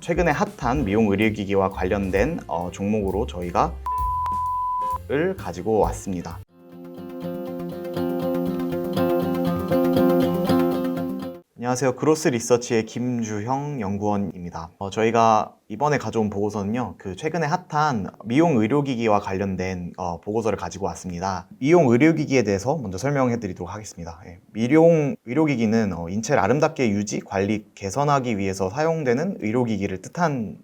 최근에 핫한 미용 의료기기와 관련된 종목으로 저희가 을 가지고 왔습니다. 안녕하세요. 그로스 리서치의 김주형 연구원입니다. 저희가 이번에 가져온 보고서는요, 최근에 핫한 미용 의료기기와 관련된 보고서를 가지고 왔습니다. 미용 의료기기에 대해서 먼저 설명해 드리도록 하겠습니다. 미용 의료기기는 인체를 아름답게 유지, 관리, 개선하기 위해서 사용되는 의료기기를 뜻하는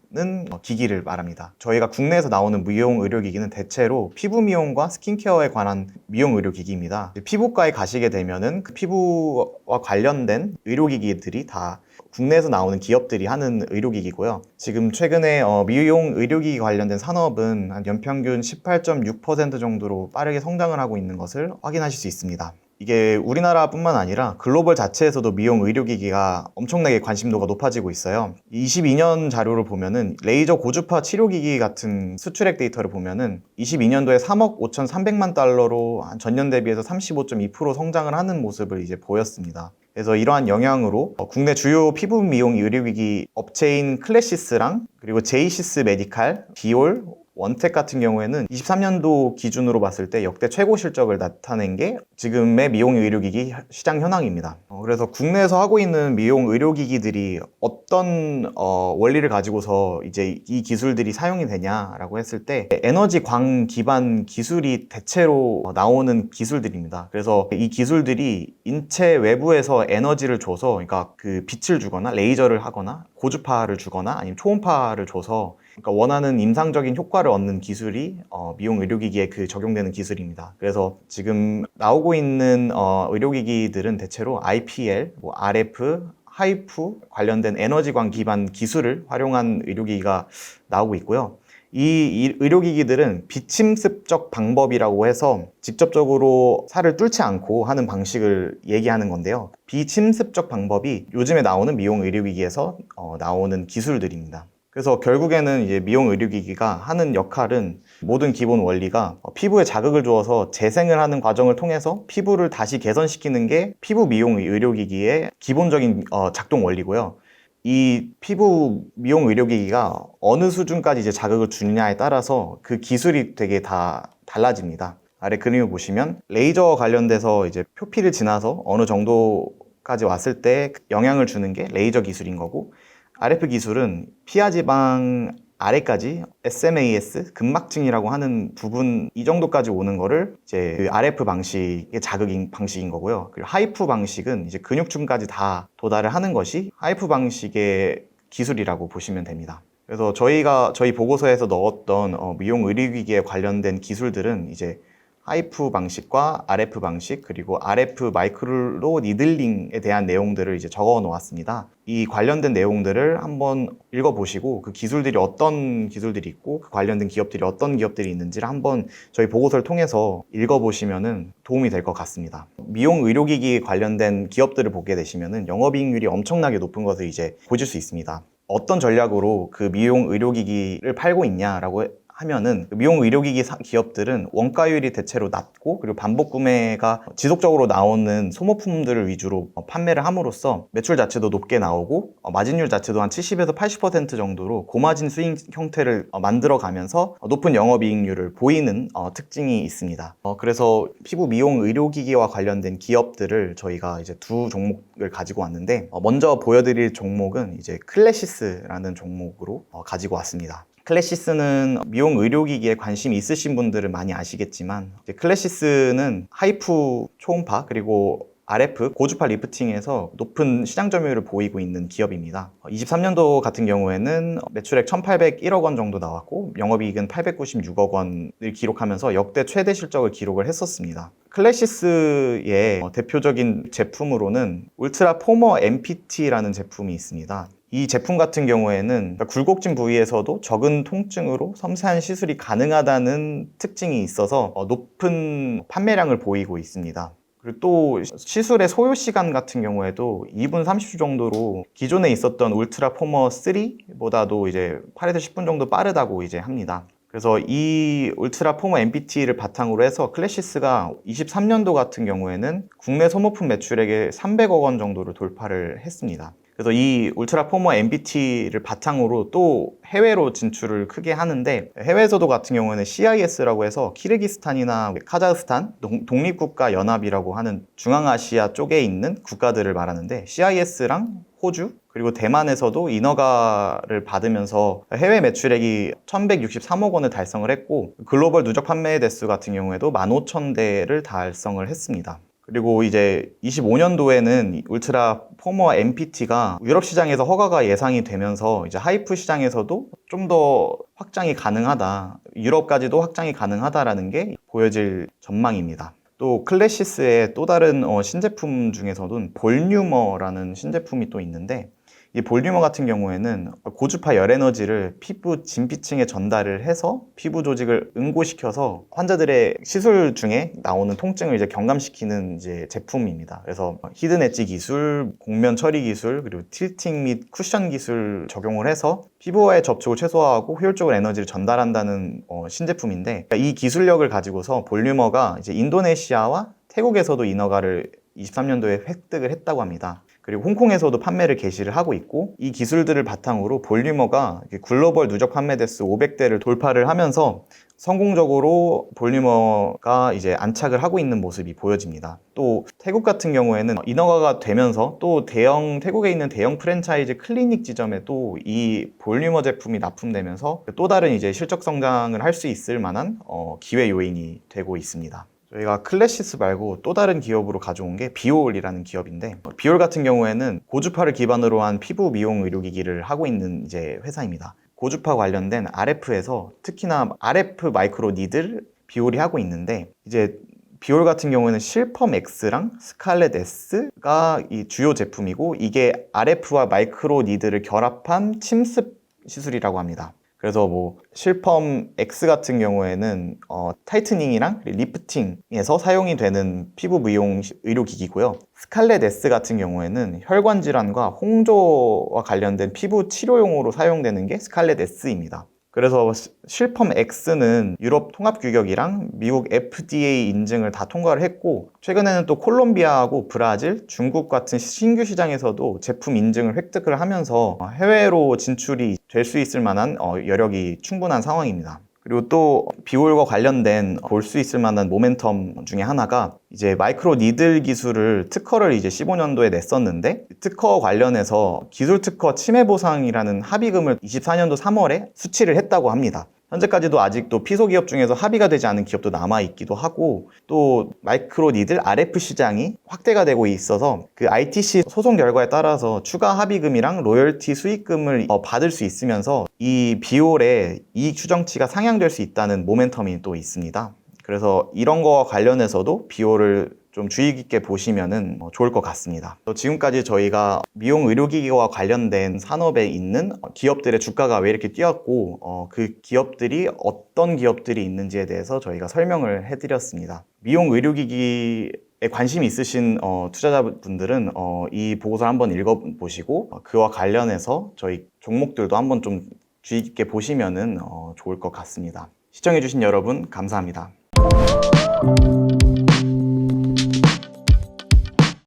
기기를 말합니다. 저희가 국내에서 나오는 미용 의료기기는 대체로 피부 미용과 스킨케어에 관한 미용 의료기기입니다. 피부과에 가시게 되면은 그 피부와 관련된 의료기기들이 다 국내에서 나오는 기업들이 하는 의료기기고요. 지금 최근에 미용 의료기기 관련된 산업은 한 연평균 18.6% 정도로 빠르게 성장을 하고 있는 것을 확인하실 수 있습니다. 이게 우리나라뿐만 아니라 글로벌 자체에서도 미용 의료기기가 엄청나게 관심도가 높아지고 있어요. 22년 자료를 보면은 레이저 고주파 치료기기 같은 수출액 데이터를 보면은 22년도에 3억 5,300만 달러로 전년 대비해서 35.2% 성장을 하는 모습을 이제 보였습니다. 그래서 이러한 영향으로 국내 주요 피부 미용 의료기기 업체인 클래시스랑 그리고 제이시스 메디칼, 비올, 원텍 같은 경우에는 23년도 기준으로 봤을 때 역대 최고 실적을 나타낸 게 지금의 미용 의료기기 시장 현황입니다. 그래서 국내에서 하고 있는 미용 의료기기들이 어떤 원리를 가지고서 이제 이 기술들이 사용이 되냐라고 했을 때 에너지 광 기반 기술이 대체로 나오는 기술들입니다. 그래서 이 기술들이 인체 외부에서 에너지를 줘서, 그러니까 그 빛을 주거나 레이저를 하거나 고주파를 주거나 아니면 초음파를 줘서 그러니까 원하는 임상적인 효과를 얻는 기술이 미용 의료기기에 적용되는 기술입니다. 그래서 지금 나오고 있는 의료기기들은 대체로 IPL, RF, 하이프 관련된 에너지광 기반 기술을 활용한 의료기기가 나오고 있고요. 이 의료기기들은 비침습적 방법이라고 해서 직접적으로 살을 뚫지 않고 하는 방식을 얘기하는 건데요. 비침습적 방법이 요즘에 나오는 미용 의료기기에서 나오는 기술들입니다. 그래서 결국에는 이제 미용 의료기기가 하는 역할은 모든 기본 원리가 피부에 자극을 주어서 재생을 하는 과정을 통해서 피부를 다시 개선시키는 게 피부 미용 의료기기의 기본적인 작동 원리고요. 이 피부 미용 의료기기가 어느 수준까지 이제 자극을 주느냐에 따라서 그 기술이 되게 다 달라집니다. 아래 그림을 보시면 레이저 관련돼서 이제 표피를 지나서 어느 정도까지 왔을 때 영향을 주는 게 레이저 기술인 거고, RF 기술은 피하지방 아래까지 SMAS, 근막층이라고 하는 부분 이 정도까지 오는 거를 이제 그 RF 방식의 자극인 방식인 거고요. 그리고 하이프 방식은 이제 근육층까지 다 도달을 하는 것이 하이프 방식의 기술이라고 보시면 됩니다. 그래서 저희 보고서에서 넣었던 미용 의료기기에 관련된 기술들은 이제 하이프 방식과 RF 방식, 그리고 RF 마이크로 니들링에 대한 내용들을 이제 적어 놓았습니다. 이 관련된 내용들을 한번 읽어보시고 그 기술들이 어떤 기술들이 있고 그 관련된 기업들이 어떤 기업들이 있는지를 한번 저희 보고서를 통해서 읽어보시면 도움이 될 것 같습니다. 미용 의료기기 관련된 기업들을 보게 되시면 영업이익률이 엄청나게 높은 것을 이제 보실 수 있습니다. 어떤 전략으로 그 미용 의료기기를 팔고 있냐라고 하면은 미용 의료기기 기업들은 원가율이 대체로 낮고 그리고 반복 구매가 지속적으로 나오는 소모품들을 위주로 판매를 함으로써 매출 자체도 높게 나오고 마진율 자체도 한 70에서 80% 정도로 고마진 수익 형태를 만들어 가면서 높은 영업이익률을 보이는 특징이 있습니다. 그래서 피부 미용 의료기기와 관련된 기업들을 저희가 이제 두 종목을 가지고 왔는데, 먼저 보여드릴 종목은 이제 클래시스라는 종목으로 가지고 왔습니다. 클래시스는 미용 의료기기에 관심이 있으신 분들은 많이 아시겠지만, 클래시스는 하이프 초음파 그리고 RF 고주파 리프팅에서 높은 시장 점유율을 보이고 있는 기업입니다. 23년도 같은 경우에는 매출액 1,801억 원 정도 나왔고 영업이익은 896억 원을 기록하면서 역대 최대 실적을 기록을 했었습니다. 클래시스의 대표적인 제품으로는 울트라 포머 MPT라는 제품이 있습니다. 이 제품 같은 경우에는 굴곡진 부위에서도 적은 통증으로 섬세한 시술이 가능하다는 특징이 있어서 높은 판매량을 보이고 있습니다. 그리고 또 시술의 소요 시간 같은 경우에도 2분 30초 정도로 기존에 있었던 울트라 포머 3보다도 이제 8에서 10분 정도 빠르다고 이제 합니다. 그래서 이 울트라 포머 MPT를 바탕으로 해서 클래시스가 23년도 같은 경우에는 국내 소모품 매출액의 300억 원 정도를 돌파를 했습니다. 그래서 이 울트라 포머 MBT를 바탕으로 또 해외로 진출을 크게 하는데, 해외에서도 같은 경우에는 CIS라고 해서 키르기스탄이나 카자흐스탄 독립국가 연합이라고 하는 중앙아시아 쪽에 있는 국가들을 말하는데, CIS랑 호주 그리고 대만에서도 인허가를 받으면서 해외 매출액이 1163억 원을 달성을 했고, 글로벌 누적 판매 대수 같은 경우에도 15,000대를 달성을 했습니다. 그리고 이제 25년도에는 울트라 포머 MPT가 유럽 시장에서 허가가 예상이 되면서 이제 하이프 시장에서도 좀 더 확장이 가능하다, 유럽까지도 확장이 가능하다라는 게 보여질 전망입니다. 또 클래시스의 또 다른 신제품 중에서는 볼륨어라는 신제품이 또 있는데, 이 볼륨어 같은 경우에는 고주파 열에너지를 피부 진피층에 전달을 해서 피부 조직을 응고시켜서 환자들의 시술 중에 나오는 통증을 이제 경감시키는 이제 제품입니다. 그래서 히든 엣지 기술, 곡면 처리 기술, 그리고 틸팅 및 쿠션 기술 적용을 해서 피부와의 접촉을 최소화하고 효율적으로 에너지를 전달한다는 신제품인데, 이 기술력을 가지고서 볼륨어가 이제 인도네시아와 태국에서도 인허가를 23년도에 획득을 했다고 합니다. 그리고 홍콩에서도 판매를 개시를 하고 있고, 이 기술들을 바탕으로 볼륨어가 글로벌 누적 판매 대수 500대를 돌파를 하면서 성공적으로 볼륨어가 이제 안착을 하고 있는 모습이 보여집니다. 또 태국 같은 경우에는 인허가가 되면서 또 태국에 있는 대형 프랜차이즈 클리닉 지점에 또 이 볼륨어 제품이 납품되면서 또 다른 이제 실적 성장을 할 수 있을 만한 기회 요인이 되고 있습니다. 저희가 클래시스 말고 또 다른 기업으로 가져온 게 비올이라는 기업인데, 비올 같은 경우에는 고주파를 기반으로 한 피부 미용 의료기기를 하고 있는 이제 회사입니다. 고주파 관련된 RF에서 특히나 RF 마이크로 니들 비올이 하고 있는데, 이제 비올 같은 경우에는 실펌 X랑 스칼렛 S가 이 주요 제품이고, 이게 RF와 마이크로 니들을 결합한 침습 시술이라고 합니다. 그래서 뭐 실펌 X 같은 경우에는 타이트닝이랑 리프팅에서 사용이 되는 피부 미용 의료기기고요. 스칼렛 S 같은 경우에는 혈관 질환과 홍조와 관련된 피부 치료용으로 사용되는 게 스칼렛 S입니다. 그래서 실펌 X는 유럽 통합 규격이랑 미국 FDA 인증을 다 통과를 했고, 최근에는 또 콜롬비아하고 브라질, 중국 같은 신규 시장에서도 제품 인증을 획득을 하면서 해외로 진출이 될 수 있을 만한 여력이 충분한 상황입니다. 그리고 또 비올과 관련된 볼 수 있을 만한 모멘텀 중에 하나가 이제 마이크로 니들 기술을 특허를 이제 15년도에 냈었는데, 특허 관련해서 기술 특허 침해 보상이라는 합의금을 24년도 3월에 수취를 했다고 합니다. 현재까지도 아직도 피소 기업 중에서 합의가 되지 않은 기업도 남아 있기도 하고, 또 마이크로 니들 RF 시장이 확대가 되고 있어서 그 ITC 소송 결과에 따라서 추가 합의금이랑 로열티 수익금을 받을 수 있으면서 이 비올의 이익 추정치가 상향될 수 있다는 모멘텀이 또 있습니다. 그래서 이런 거와 관련해서도 비올을 좀 주의 깊게 보시면 좋을 것 같습니다. 지금까지 저희가 미용 의료기기와 관련된 산업에 있는 기업들의 주가가 왜 이렇게 뛰었고, 그 기업들이 어떤 기업들이 있는지에 대해서 저희가 설명을 해드렸습니다. 미용 의료기기에 관심이 있으신 투자자분들은 이 보고서를 한번 읽어보시고 그와 관련해서 저희 종목들도 한번 좀 주의 깊게 보시면 좋을 것 같습니다. 시청해주신 여러분 감사합니다.